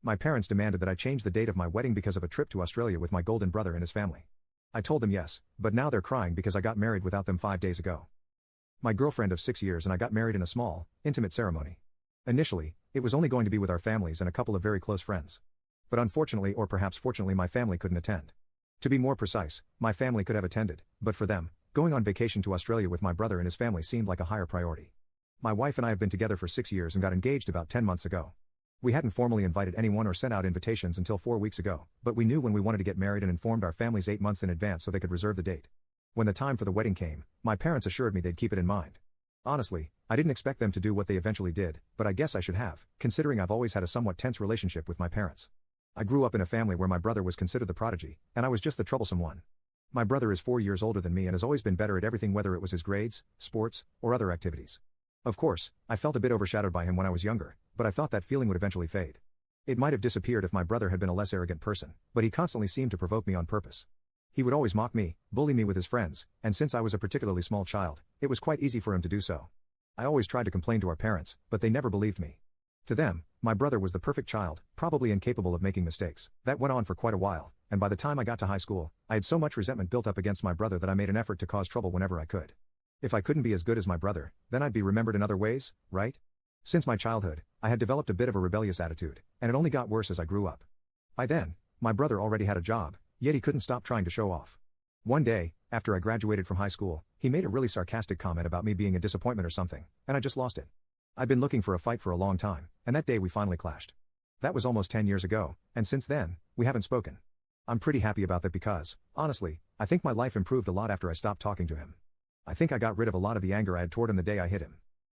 My parents demanded that I change the date of my wedding because of a trip to Australia with my golden brother and his family. I told them yes, but now they're crying because I got married without them 5 days ago. My girlfriend of 6 years and I got married in a small, intimate ceremony. Initially, it was only going to be with our families and a couple of very close friends. But unfortunately, or perhaps fortunately, my family couldn't attend. To be more precise, my family could have attended, but for them, going on vacation to Australia with my brother and his family seemed like a higher priority. My wife and I have been together for 6 years and got engaged about 10 months ago. We hadn't formally invited anyone or sent out invitations until 4 weeks ago, but we knew when we wanted to get married and informed our families 8 months in advance so they could reserve the date. When the time for the wedding came, my parents assured me they'd keep it in mind. Honestly, I didn't expect them to do what they eventually did, but I guess I should have, considering I've always had a somewhat tense relationship with my parents. I grew up in a family where my brother was considered the prodigy, and I was just the troublesome one. My brother is 4 years older than me and has always been better at everything, whether it was his grades, sports, or other activities. Of course, I felt a bit overshadowed by him when I was younger, but I thought that feeling would eventually fade. It might have disappeared if my brother had been a less arrogant person, but he constantly seemed to provoke me on purpose. He would always mock me, bully me with his friends, and since I was a particularly small child, it was quite easy for him to do so. I always tried to complain to our parents, but they never believed me. To them, my brother was the perfect child, probably incapable of making mistakes. That went on for quite a while, and by the time I got to high school, I had so much resentment built up against my brother that I made an effort to cause trouble whenever I could. If I couldn't be as good as my brother, then I'd be remembered in other ways, right? Since my childhood, I had developed a bit of a rebellious attitude, and it only got worse as I grew up. By then, my brother already had a job, yet he couldn't stop trying to show off. One day, after I graduated from high school, he made a really sarcastic comment about me being a disappointment or something, and I just lost it. I'd been looking for a fight for a long time, and that day we finally clashed. That was almost 10 years ago, and since then, we haven't spoken. I'm pretty happy about that because, honestly, I think my life improved a lot after I stopped talking to him. I think I got rid of a lot of the anger I had toward him the day I hit him.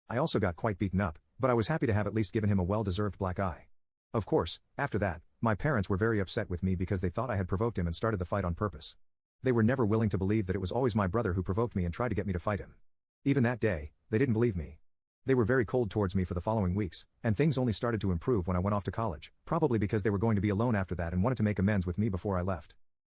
I also got quite beaten up, but I was happy to have at least given him a well-deserved black eye. Of course, after that, my parents were very upset with me because they thought I had provoked him and started the fight on purpose. They were never willing to believe that it was always my brother who provoked me and tried to get me to fight him. Even that day, they didn't believe me. They were very cold towards me for the following weeks, and things only started to improve when I went off to college, probably because they were going to be alone after that and wanted to make amends with me before I left.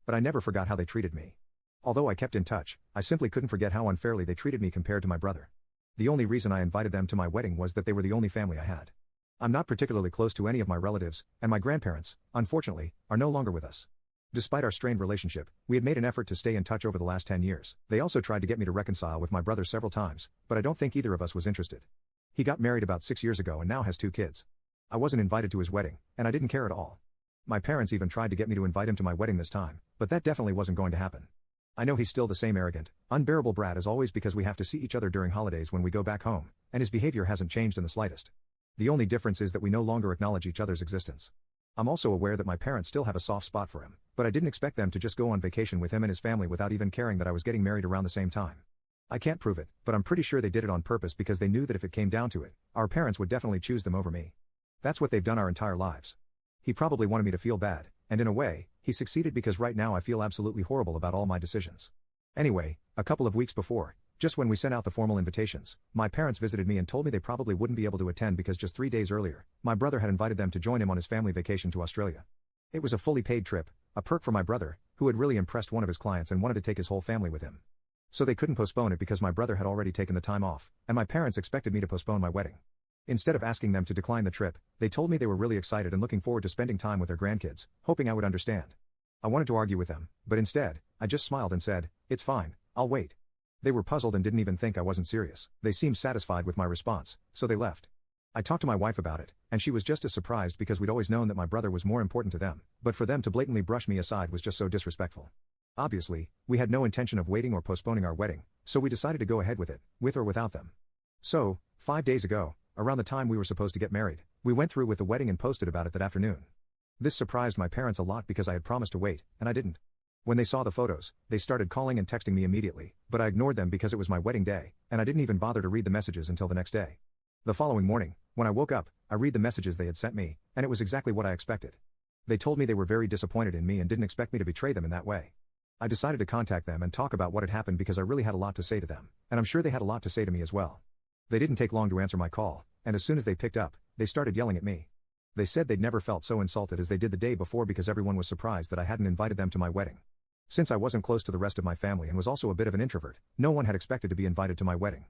But I never forgot how they treated me. Although I kept in touch, I simply couldn't forget how unfairly they treated me compared to my brother. The only reason I invited them to my wedding was that they were the only family I had. I'm not particularly close to any of my relatives, and my grandparents, unfortunately, are no longer with us. Despite our strained relationship, we had made an effort to stay in touch over the last 10 years. They also tried to get me to reconcile with my brother several times, but I don't think either of us was interested. He got married about 6 years ago and now has 2 kids. I wasn't invited to his wedding, and I didn't care at all. My parents even tried to get me to invite him to my wedding this time, but that definitely wasn't going to happen. I know he's still the same arrogant, unbearable brat as always because we have to see each other during holidays when we go back home, and his behavior hasn't changed in the slightest. The only difference is that we no longer acknowledge each other's existence. I'm also aware that my parents still have a soft spot for him, but I didn't expect them to just go on vacation with him and his family without even caring that I was getting married around the same time. I can't prove it, but I'm pretty sure they did it on purpose because they knew that if it came down to it, our parents would definitely choose them over me. That's what they've done our entire lives. He probably wanted me to feel bad, and in a way, he succeeded because right now I feel absolutely horrible about all my decisions. Anyway, a couple of weeks before, just when we sent out the formal invitations, my parents visited me and told me they probably wouldn't be able to attend because just 3 days earlier, my brother had invited them to join him on his family vacation to Australia. It was a fully paid trip, a perk for my brother, who had really impressed one of his clients and wanted to take his whole family with him. So they couldn't postpone it because my brother had already taken the time off, and my parents expected me to postpone my wedding. Instead of asking them to decline the trip, they told me they were really excited and looking forward to spending time with their grandkids, hoping I would understand. I wanted to argue with them, but instead, I just smiled and said, "It's fine, I'll wait." They were puzzled and didn't even think I wasn't serious. They seemed satisfied with my response, so they left. I talked to my wife about it, and she was just as surprised because we'd always known that my brother was more important to them, but for them to blatantly brush me aside was just so disrespectful. Obviously, we had no intention of waiting or postponing our wedding, so we decided to go ahead with it, with or without them. So, 5 days ago, around the time we were supposed to get married, we went through with the wedding and posted about it that afternoon. This surprised my parents a lot because I had promised to wait, and I didn't. When they saw the photos, they started calling and texting me immediately, but I ignored them because it was my wedding day, and I didn't even bother to read the messages until the next day. The following morning, when I woke up, I read the messages they had sent me, and it was exactly what I expected. They told me they were very disappointed in me and didn't expect me to betray them in that way. I decided to contact them and talk about what had happened because I really had a lot to say to them, and I'm sure they had a lot to say to me as well. They didn't take long to answer my call, and as soon as they picked up, they started yelling at me. They said they'd never felt so insulted as they did the day before because everyone was surprised that I hadn't invited them to my wedding. Since I wasn't close to the rest of my family and was also a bit of an introvert, no one had expected to be invited to my wedding.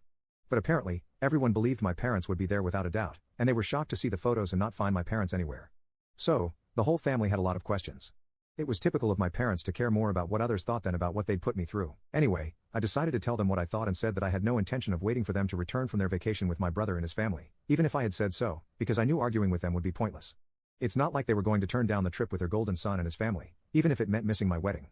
But apparently, everyone believed my parents would be there without a doubt, and they were shocked to see the photos and not find my parents anywhere. So, the whole family had a lot of questions. It was typical of my parents to care more about what others thought than about what they'd put me through. Anyway, I decided to tell them what I thought and said that I had no intention of waiting for them to return from their vacation with my brother and his family, even if I had said so, because I knew arguing with them would be pointless. It's not like they were going to turn down the trip with their golden son and his family, even if it meant missing my wedding.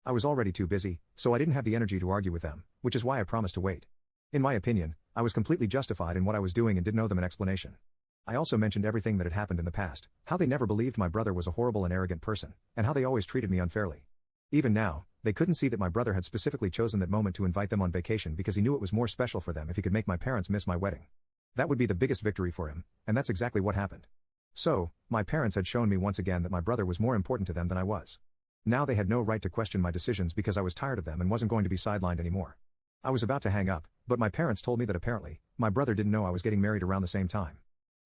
I was already too busy, so I didn't have the energy to argue with them, which is why I promised to wait. In my opinion, I was completely justified in what I was doing and didn't owe them an explanation. I also mentioned everything that had happened in the past, how they never believed my brother was a horrible and arrogant person, and how they always treated me unfairly. Even now, they couldn't see that my brother had specifically chosen that moment to invite them on vacation because he knew it was more special for them if he could make my parents miss my wedding. That would be the biggest victory for him, and that's exactly what happened. So, my parents had shown me once again that my brother was more important to them than I was. Now they had no right to question my decisions because I was tired of them and wasn't going to be sidelined anymore. I was about to hang up, but my parents told me that apparently, my brother didn't know I was getting married around the same time.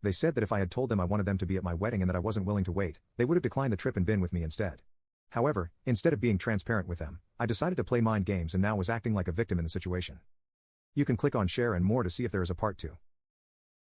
They said that if I had told them I wanted them to be at my wedding and that I wasn't willing to wait, they would have declined the trip and been with me instead. However, instead of being transparent with them, I decided to play mind games and now was acting like a victim in the situation. You can click on share and more to see if there is a part 2.